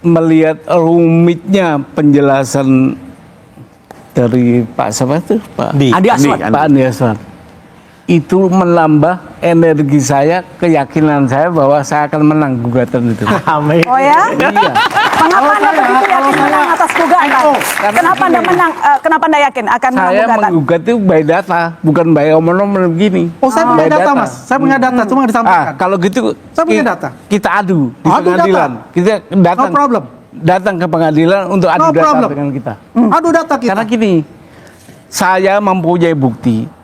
melihat rumitnya penjelasan dari Pak siapa itu? Andi Aswad. Pak Andi Aswad. Itu menambah energi saya, keyakinan saya bahwa saya akan menang gugatan itu. Amin. Oh ya? Iya. Mengapa Anda begitu yakin menang atas gugatan? Kenapa Anda menang? Kenapa Anda yakin akan menang Saya gugatan? menggugat itu by data, bukan by omong-omong begini. Oh, saya punya By data, Mas. Saya punya data, cuma disampaikan. Kalau gitu, Saya punya data. Kita adu di Adu pengadilan. data. Kita datang, No problem. datang ke pengadilan untuk adu No data problem. dengan kita. Adu data kita. Karena gini, saya mempunyai bukti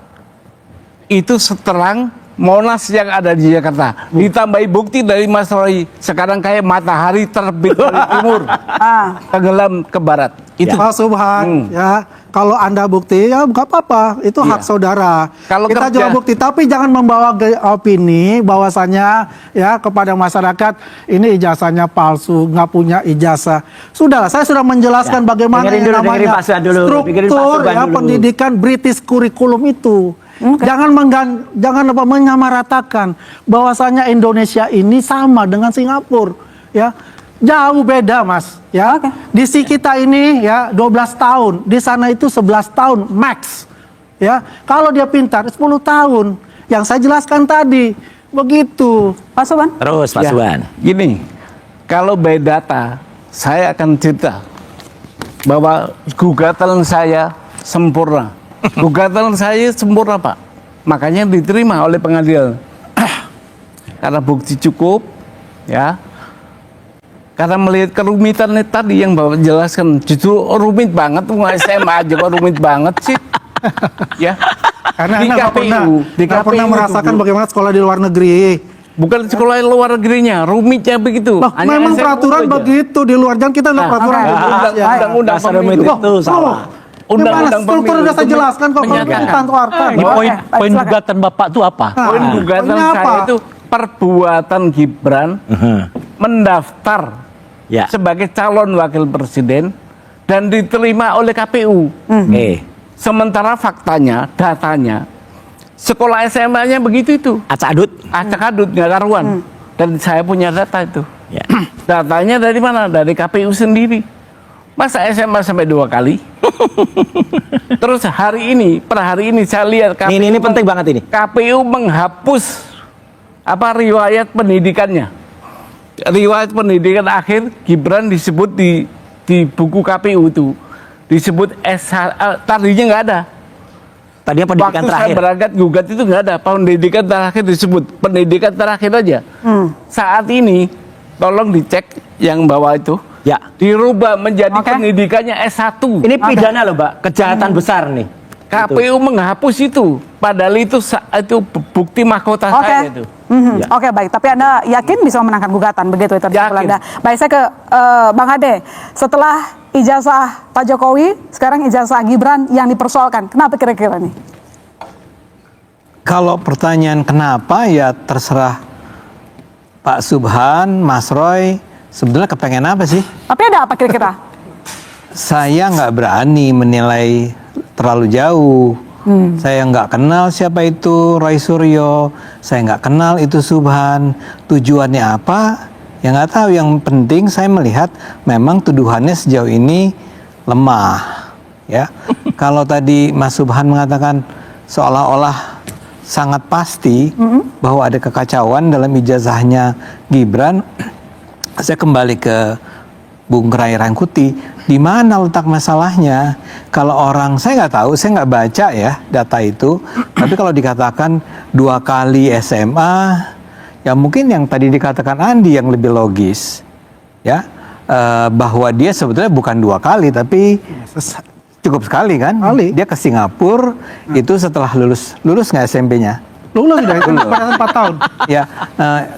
itu seterang Monas yang ada di Jakarta. Ditambahi bukti dari Mas Roy. Sekarang kayak matahari terbit dari timur, tenggelam ke barat. Itu. Pak Subhan, ya kalau Anda bukti ya nggak apa-apa, itu hak saudara. Kalau kita kerja- jual bukti, tapi jangan membawa opini bahwasanya ya kepada masyarakat ini ijazahnya palsu, nggak punya ijazah. Sudahlah, saya sudah menjelaskan bagaimana Dengerin yang dulu, dengerin namanya Pak Subhan dulu, dengerin Pak struktur Subhan ya dulu. pendidikan British curriculum itu. Jangan menyamaratakan bahwasanya Indonesia ini sama dengan Singapura, ya. Jauh beda, Mas, ya. Di si kita ini ya 12 tahun, di sana itu 11 tahun max. Ya. Kalau dia pintar 10 tahun. Yang saya jelaskan tadi. Begitu. Pak Subhan? Terus Pak Ya, Subhan. gini, kalau by data, saya akan cerita bahwa gugatan saya sempurna. Gugatan saya sempurna, Pak. Makanya diterima oleh pengadilan. Karena bukti cukup, ya. Karena melihat kerumitan tadi yang Bapak jelaskan, justru rumit banget, SMA aja kok rumit banget sih. Ya. Karena Di Anda nggak KPU pernah merasakan dulu. bagaimana sekolah di luar negeri. Bukan sekolah luar negerinya, rumitnya begitu. Loh, Hanya memang SMU peraturan aja. begitu di luar. Jangan kita lihat peraturan. Undang-undang Dasar rumit pemilu. itu salah. Undang-undang struktur pemilu udah saya itu jelaskan kok. menyatakan. Ini Oke, poin baik, poin silakan. gugatan Bapak itu apa? Poin gugatan poinnya saya apa? itu perbuatan Gibran mendaftar Ya. sebagai calon wakil presiden dan diterima oleh KPU. Sementara faktanya, datanya, sekolah SMA-nya begitu itu. Acak-adut. Acak-adut, nggak karuan. Dan saya punya data itu. Ya. Datanya dari mana? Dari KPU sendiri. Masa SMA sampai 2 kali? Terus per hari ini saya lihat KPU Ini penting banget ini. KPU menghapus riwayat pendidikannya. Riwayat pendidikan akhir Gibran disebut di buku KPU itu disebut tadinya nggak ada. Tadinya pendidikan Waktu terakhir. saya berangkat gugat itu nggak ada, pendidikan terakhir disebut pendidikan terakhir aja. Saat ini tolong dicek yang bawah itu. Ya. Dirubah menjadi pendidikannya S1. Ini pidana loh, Mbak. Kejahatan besar nih. KPU menghapus itu, padahal itu bukti mahkota saya itu. Ya. Oke, baik. Tapi Anda yakin bisa memenangkan gugatan begitu itu Yakin. Anda? Baik, saya ke Bang Ade. Setelah ijazah Pak Jokowi, sekarang ijazah Gibran yang dipersoalkan. Kenapa kira-kira nih? Kalau pertanyaan kenapa ya terserah Pak Subhan, Mas Roy, sebetulnya kepengen apa sih? Tapi ada apa kira-kira? Saya nggak berani menilai terlalu jauh. Saya nggak kenal siapa itu Roy Suryo. Saya nggak kenal itu Subhan. Tujuannya apa? Ya nggak tahu. Yang penting saya melihat memang tuduhannya sejauh ini lemah. Ya, kalau tadi Mas Subhan mengatakan seolah-olah sangat pasti bahwa ada kekacauan dalam ijazahnya Gibran, saya kembali ke Bung Ray Rangkuti. Di mana letak masalahnya? Kalau orang, saya nggak tahu, saya nggak baca ya data itu. Tapi kalau dikatakan 2 kali SMA, ya mungkin yang tadi dikatakan Andi yang lebih logis, ya bahwa dia sebetulnya bukan 2 kali, tapi cukup sekali kan? Dia ke Singapura itu setelah lulus nggak SMP-nya? Lulus sudah itu pada 4 tahun. Ya,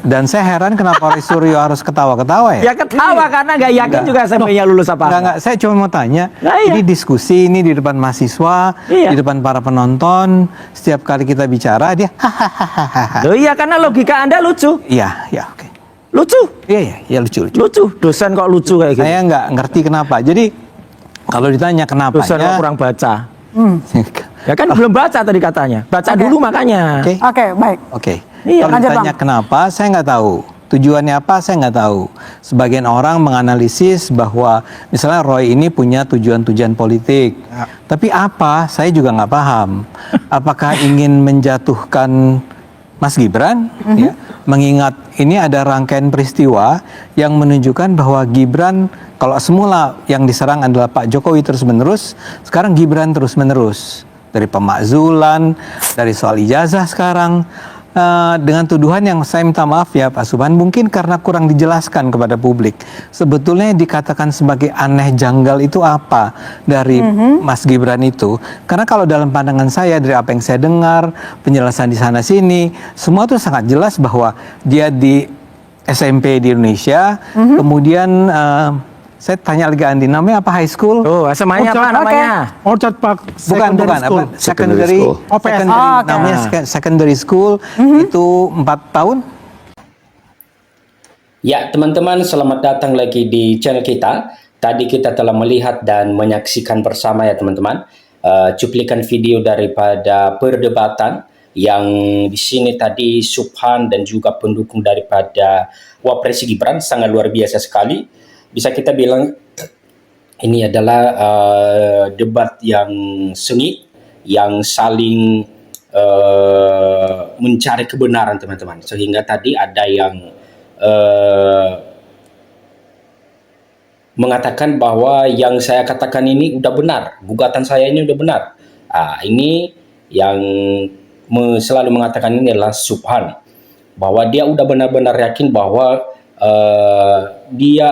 dan saya heran kenapa Roy Suryo harus ketawa-ketawa ya? Ya ketawa karena nggak yakin juga SMP-nya lulus apa. Enggak, saya cuma mau tanya. Nah, iya. Ini diskusi ini di depan mahasiswa, Iya. di depan para penonton. Setiap kali kita bicara dia hahaha. Loh iya karena logika Anda lucu. Iya, ya oke. Lucu. Iya, lucu. Lucu. Dosen kok lucu kayak gitu. Saya nggak ngerti kenapa. Jadi kalau ditanya kenapa Dosen kok kurang baca. Ya kan Oh. belum baca tadi katanya. Baca dulu makanya. Oke. Oke, baik. Oke. Iya, Kalau lanjut, ditanya Bang. kenapa, saya nggak tahu. Tujuannya apa saya nggak tahu. Sebagian orang menganalisis bahwa misalnya Roy ini punya tujuan-tujuan politik. Tapi apa? Saya juga nggak paham. Apakah ingin menjatuhkan Mas Gibran? Ya, mengingat ini ada rangkaian peristiwa yang menunjukkan bahwa Gibran, kalau semula yang diserang adalah Pak Jokowi terus-menerus, sekarang Gibran terus-menerus. Dari pemakzulan, dari soal ijazah sekarang. Dengan tuduhan yang saya minta maaf ya Pak Subhan, mungkin karena kurang dijelaskan kepada publik. Sebetulnya dikatakan sebagai aneh janggal itu apa dari Mas Gibran itu? Karena kalau dalam pandangan saya dari apa yang saya dengar, penjelasan di sana sini, semua itu sangat jelas bahwa dia di SMP di Indonesia, kemudian saya tanya lagi Andi, namanya apa high school? Oh, semanya apa namanya? Orchard Park Bukan, Secondary School. apa? Secondary, School. secondary, Oh, oke. namanya secondary school itu 4 tahun. Ya, teman-teman, selamat datang lagi di channel kita. Tadi kita telah melihat dan menyaksikan bersama ya teman-teman cuplikan video daripada perdebatan yang di sini tadi Subhan dan juga pendukung daripada Wapres Gibran sangat luar biasa sekali. Bisa kita bilang ini adalah debat yang sengit, yang saling mencari kebenaran teman-teman. Sehingga tadi ada yang mengatakan bahwa yang saya katakan ini udah benar, gugatan saya ini udah benar. Ini yang selalu mengatakan ini adalah Subhan, bahwa dia udah benar-benar yakin bahwa dia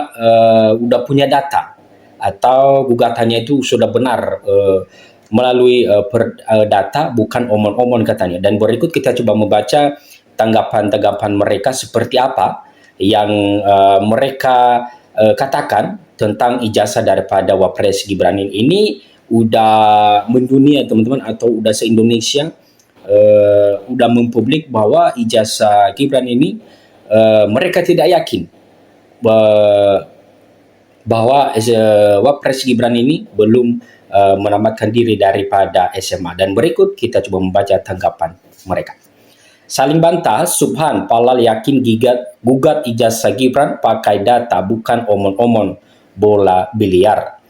udah punya data atau gugatannya itu sudah benar melalui data, bukan omon-omon katanya. Dan berikut kita coba membaca tanggapan-tanggapan mereka seperti apa yang mereka katakan tentang ijazah daripada Wapres Gibran ini. Udah mendunia teman-teman, atau udah se-Indonesia udah mempublik bahwa ijazah Gibran ini mereka tidak yakin bahwa Wapres Gibran ini belum menamatkan diri daripada SMA. Dan berikut kita coba membaca tanggapan mereka. Saling bantah, Subhan Palal yakin gugat ijazah Gibran pakai data bukan omon-omon bola biliar.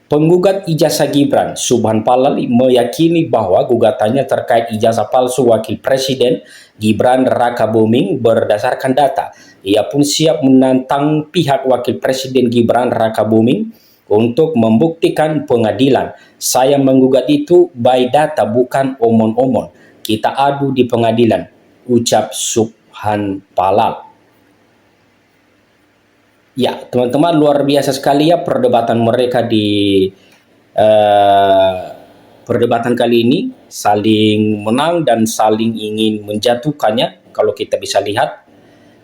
Penggugat ijazah Gibran, Subhan Palal, meyakini bahwa gugatannya terkait ijazah palsu Wakil Presiden Gibran Raka Buming berdasarkan data. Ia pun siap menantang pihak Wakil Presiden Gibran Raka Buming untuk membuktikan pengadilan. Saya menggugat itu by data bukan omon-omon. Kita adu di pengadilan, ucap Subhan Palal. Ya, teman-teman, luar biasa sekali ya perdebatan mereka di perdebatan kali ini. Saling menang dan saling ingin menjatuhkannya. Kalau kita bisa lihat,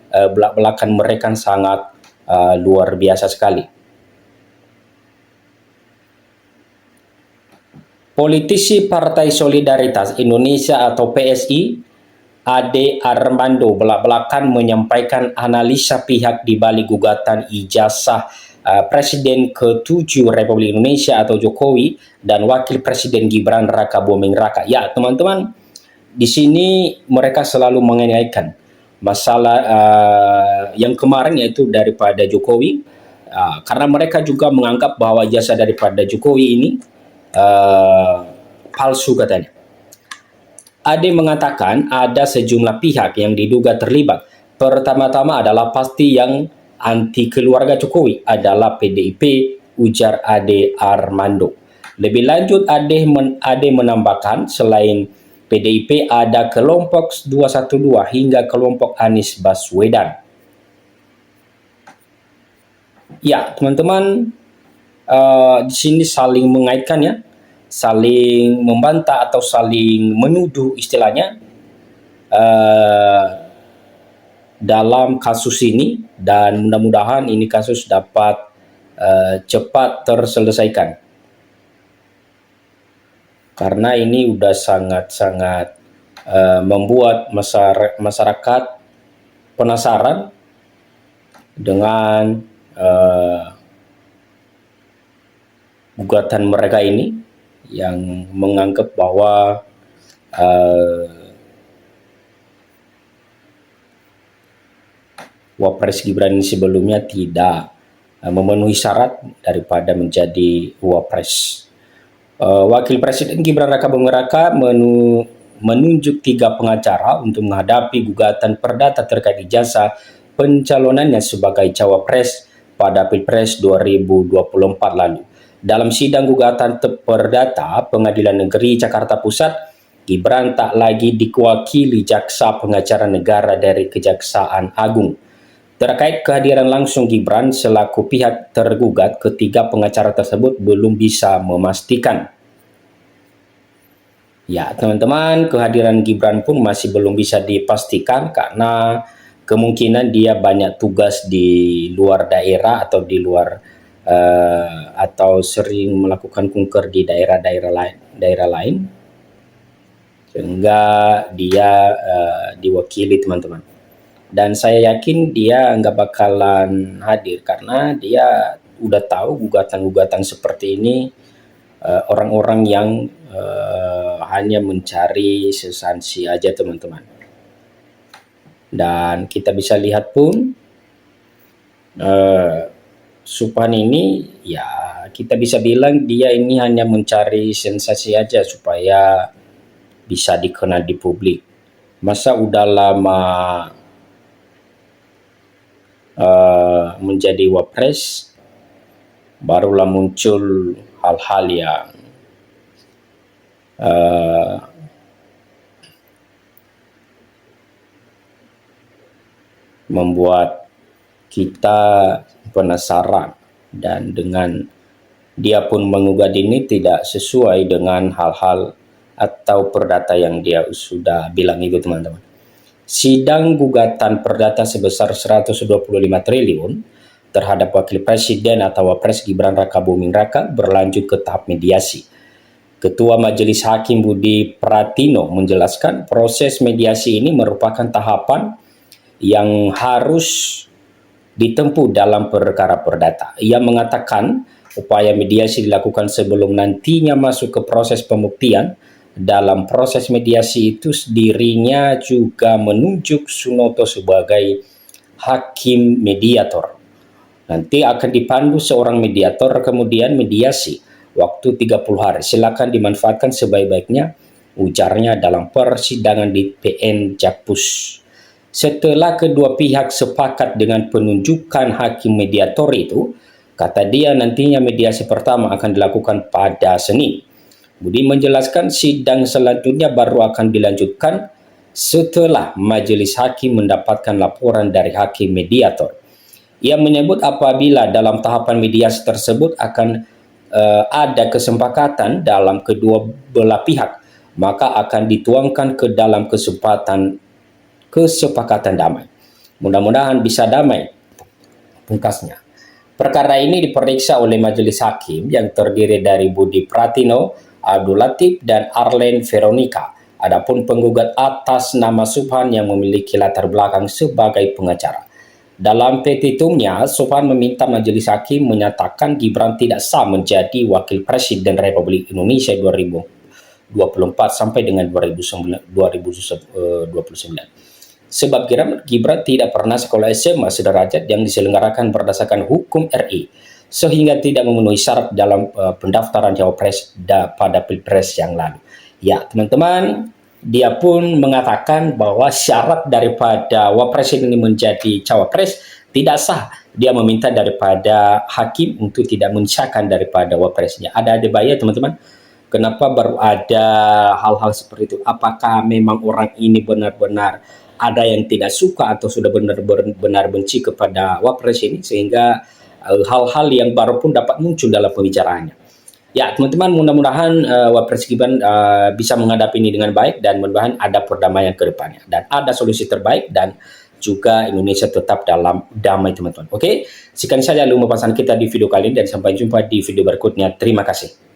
belak-belakan mereka sangat luar biasa sekali. Politisi Partai Solidaritas Indonesia atau PSI, Ade Armando, belak-belakan menyampaikan analisa pihak di balik gugatan ijazah Presiden ke-7 Republik Indonesia atau Jokowi dan Wakil Presiden Gibran Raka Buming Raka. Ya, teman-teman, di sini mereka selalu mengaitkan masalah yang kemarin, yaitu daripada Jokowi, karena mereka juga menganggap bahwa ijazah daripada Jokowi ini palsu katanya. Ade mengatakan ada sejumlah pihak yang diduga terlibat. Pertama-tama adalah pasti yang anti keluarga Jokowi adalah PDIP, ujar Ade Armando. Lebih lanjut, Ade menambahkan selain PDIP ada kelompok 212 hingga kelompok Anies Baswedan. Ya, teman-teman, di sini saling mengaitkan ya, saling membantah atau saling menuduh istilahnya dalam kasus ini, dan mudah-mudahan ini kasus dapat cepat terselesaikan, karena ini udah sangat-sangat membuat masyarakat penasaran dengan gugatan mereka ini, yang menganggap bahwa Wapres Gibran ini sebelumnya tidak memenuhi syarat daripada menjadi Wapres. Wakil Presiden Gibran Rakabuming Raka menunjuk 3 pengacara untuk menghadapi gugatan perdata terkait ijazah pencalonannya sebagai Cawapres pada Pilpres 2024 lalu. Dalam sidang gugatan perdata Pengadilan Negeri Jakarta Pusat, Gibran tak lagi diwakili jaksa pengacara negara dari Kejaksaan Agung. Terkait kehadiran langsung Gibran selaku pihak tergugat, ketiga pengacara tersebut belum bisa memastikan. Ya, teman-teman, kehadiran Gibran pun masih belum bisa dipastikan karena kemungkinan dia banyak tugas di luar daerah atau di luar atau sering melakukan kunker di daerah lain, sehingga dia diwakili, teman-teman. Dan saya yakin dia nggak bakalan hadir karena dia udah tahu gugatan-gugatan seperti ini orang-orang yang hanya mencari sesansi aja, teman-teman. Dan kita bisa lihat pun Suphan ini, ya kita bisa bilang dia ini hanya mencari sensasi aja supaya bisa dikenal di publik. Masa udah lama menjadi Wapres, barulah muncul hal-hal yang membuat kita penasaran, dan dengan dia pun mengugat ini tidak sesuai dengan hal-hal atau perdata yang dia sudah bilang itu, teman-teman. Sidang gugatan perdata sebesar 125 triliun terhadap Wakil Presiden atau Wapres Gibran Rakabuming Raka berlanjut ke tahap mediasi. Ketua Majelis Hakim Budi Pratino menjelaskan proses mediasi ini merupakan tahapan yang harus ditempuh dalam perkara perdata. Ia mengatakan upaya mediasi dilakukan sebelum nantinya masuk ke proses pembuktian. Dalam proses mediasi itu dirinya juga menunjuk Sunoto sebagai hakim mediator. Nanti akan dipandu seorang mediator, kemudian mediasi waktu 30 hari. Silakan dimanfaatkan sebaik-baiknya, ujarnya dalam persidangan di PN Jakpus. Setelah kedua pihak sepakat dengan penunjukan hakim mediator itu, kata dia nantinya mediasi pertama akan dilakukan pada Senin. Budi menjelaskan sidang selanjutnya baru akan dilanjutkan setelah majelis hakim mendapatkan laporan dari hakim mediator. Ia menyebut apabila dalam tahapan mediasi tersebut akan ada kesepakatan dalam kedua belah pihak, maka akan dituangkan ke dalam kesepakatan damai. Mudah-mudahan bisa damai, pungkasnya. Perkara ini diperiksa oleh majelis hakim yang terdiri dari Budi Pratino, Abdul Latif, dan Arlen Veronica. Adapun penggugat atas nama Suphan yang memiliki latar belakang sebagai pengacara. Dalam petitumnya, Suphan meminta majelis hakim menyatakan Gibran tidak sah menjadi Wakil Presiden Republik Indonesia 2024 sampai dengan 2029. Sebab Gibran tidak pernah sekolah SMA sederajat yang diselenggarakan berdasarkan hukum RI, sehingga tidak memenuhi syarat dalam pendaftaran Cawapres pada Pilpres yang lalu. Ya, teman-teman, dia pun mengatakan bahwa syarat daripada Wapres ini menjadi Cawapres tidak sah. Dia meminta daripada hakim untuk tidak mensahkan daripada Wapresnya. Ada bahaya, teman-teman. Kenapa baru ada hal-hal seperti itu? Apakah memang orang ini benar-benar ada yang tidak suka atau sudah benar-benar benci kepada Wapres ini, sehingga hal-hal yang baru pun dapat muncul dalam pembicaraannya. Ya, teman-teman, mudah-mudahan Wapres Gibran bisa menghadapi ini dengan baik, dan mudah-mudahan ada perdamaian ke depannya dan ada solusi terbaik, dan juga Indonesia tetap dalam damai, teman-teman. Oke, sekian saja ulasan kita di video kali ini, dan sampai jumpa di video berikutnya. Terima kasih.